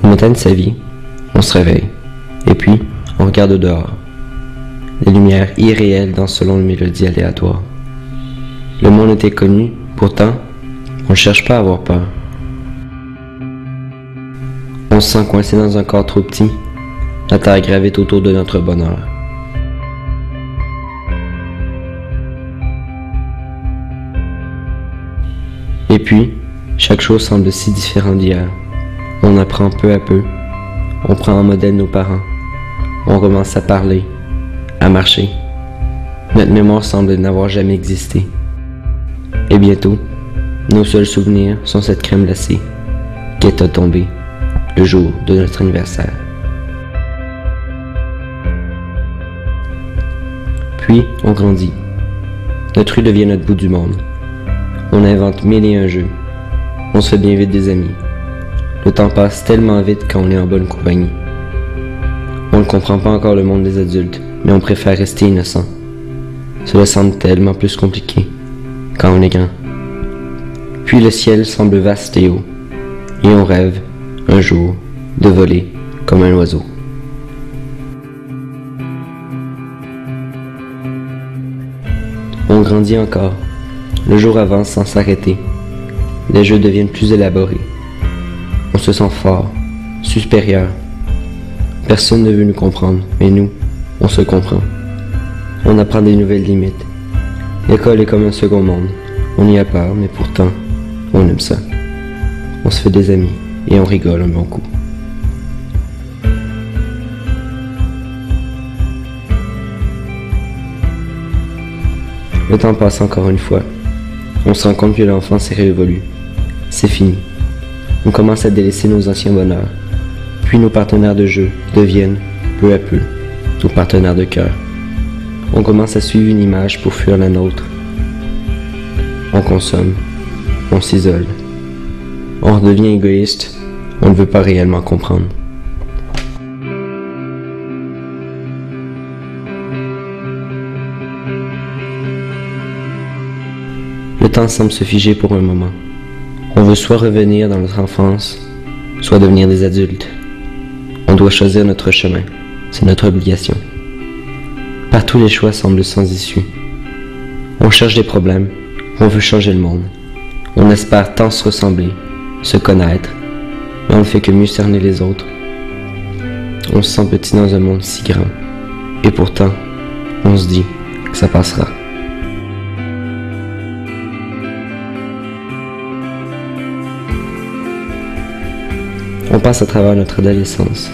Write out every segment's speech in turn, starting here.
Au matin de sa vie, on se réveille, et puis on regarde dehors. Les lumières irréelles dansent selon une mélodie aléatoire. Le monde était connu, pourtant, on ne cherche pas à avoir peur. On se sent coincé dans un corps trop petit, la terre gravite autour de notre bonheur. Et puis, chaque chose semble si différente d'hier. On apprend peu à peu, on prend en modèle nos parents, on commence à parler, à marcher. Notre mémoire semble n'avoir jamais existé. Et bientôt, nos seuls souvenirs sont cette crème glacée qui est tombée le jour de notre anniversaire. Puis, on grandit. Notre rue devient notre bout du monde. On invente 1001 jeux. On se fait bien vite des amis. Le temps passe tellement vite quand on est en bonne compagnie. On ne comprend pas encore le monde des adultes, mais on préfère rester innocent. Cela semble tellement plus compliqué quand on est grand. Puis le ciel semble vaste et haut, et on rêve, un jour, de voler comme un oiseau. On grandit encore. Le jour avance sans s'arrêter. Les jeux deviennent plus élaborés. On se sent fort, supérieur. Personne ne veut nous comprendre, mais nous, on se comprend. On apprend des nouvelles limites. L'école est comme un second monde. On y a peur, mais pourtant, on aime ça. On se fait des amis et on rigole un bon coup. Le temps passe encore une fois. On se rend compte que l'enfance est révolue. C'est fini. On commence à délaisser nos anciens bonheurs. Puis nos partenaires de jeu deviennent, peu à peu, nos partenaires de cœur. On commence à suivre une image pour fuir la nôtre. On consomme. On s'isole. On redevient égoïste. On ne veut pas réellement comprendre. Le temps semble se figer pour un moment. On veut soit revenir dans notre enfance, soit devenir des adultes. On doit choisir notre chemin. C'est notre obligation. Partout les choix semblent sans issue. On cherche des problèmes. On veut changer le monde. On espère tant se ressembler, se connaître, mais on ne fait que mieux cerner les autres. On se sent petit dans un monde si grand. Et pourtant, on se dit que ça passera. On passe à travers notre adolescence.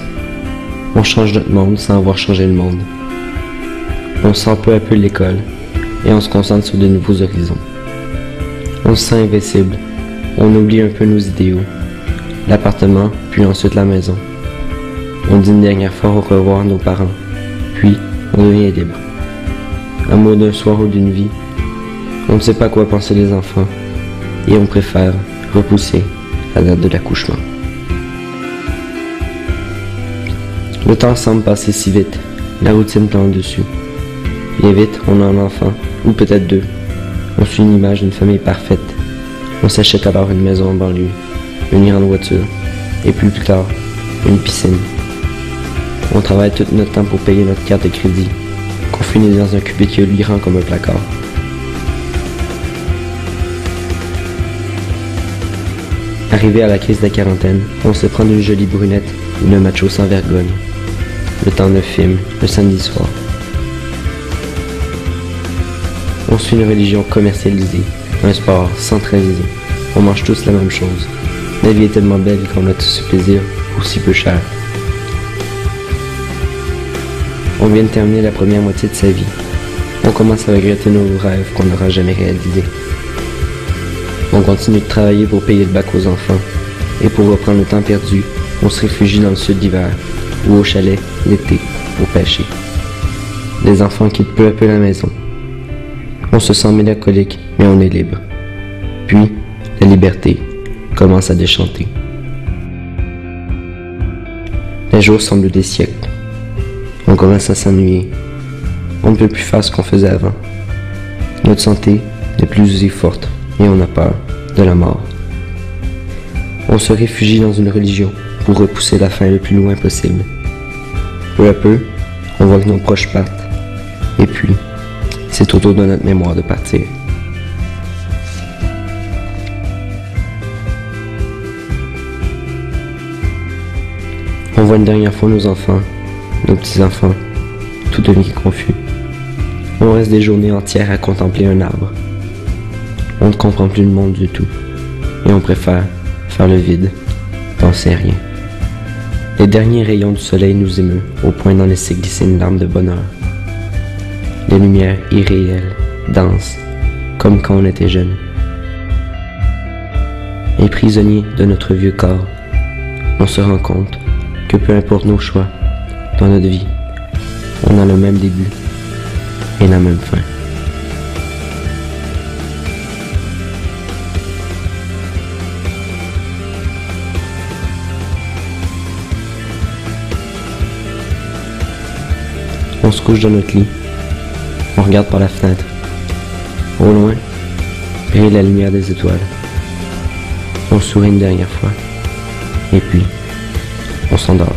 On change notre monde sans avoir changé le monde. On sort peu à peu l'école et on se concentre sur de nouveaux horizons. On se sent invincible. On oublie un peu nos idéaux. L'appartement, puis ensuite la maison. On dit une dernière fois au revoir à nos parents. Puis, on devient libre. Amour d'un soir ou d'une vie. On ne sait pas quoi penser des enfants. Et on préfère repousser la date de l'accouchement. Le temps semble passer si vite, la routine plante dessus. Bien vite, on a un enfant, ou peut-être deux. On suit une image d'une famille parfaite. On s'achète alors une maison en banlieue, une grande voiture, et plus tard, une piscine. On travaille tout notre temps pour payer notre carte de crédit, confiné dans un cubicule grand comme un placard. Arrivé à la crise de la quarantaine, on se prend d'une jolie brunette ou d'un macho sans vergogne. Le temps de film, le samedi soir. On suit une religion commercialisée, un sport centralisé. On mange tous la même chose. La vie est tellement belle qu'on a tous ce plaisir pour si peu cher. On vient de terminer la première moitié de sa vie. On commence à regretter nos rêves qu'on n'aura jamais réalisés. On continue de travailler pour payer le bac aux enfants. Et pour reprendre le temps perdu, on se réfugie dans le sud d'hiver, ou au chalet, l'été, pour pêcher. Les enfants quittent peu à peu la maison. On se sent mélancolique, mais on est libre. Puis, la liberté commence à déchanter. Les jours semblent des siècles. On commence à s'ennuyer. On ne peut plus faire ce qu'on faisait avant. Notre santé n'est plus aussi forte et on a peur de la mort. On se réfugie dans une religion pour repousser la fin le plus loin possible. Peu à peu, on voit que nos proches partent. Et puis, c'est au tour de notre mémoire de partir. On voit une dernière fois nos enfants, nos petits-enfants, tout devient confus. On reste des journées entières à contempler un arbre. On ne comprend plus le monde du tout. Et on préfère faire le vide, penser à rien. Les derniers rayons du soleil nous émeuvent au point d'en laisser glisser une larme de bonheur. Les lumières irréelles dansent comme quand on était jeune. Et prisonniers de notre vieux corps, on se rend compte que peu importe nos choix dans notre vie, on a le même début et la même fin. On se couche dans notre lit, on regarde par la fenêtre. Au loin, brille la lumière des étoiles. On sourit une dernière fois, et puis, on s'endort.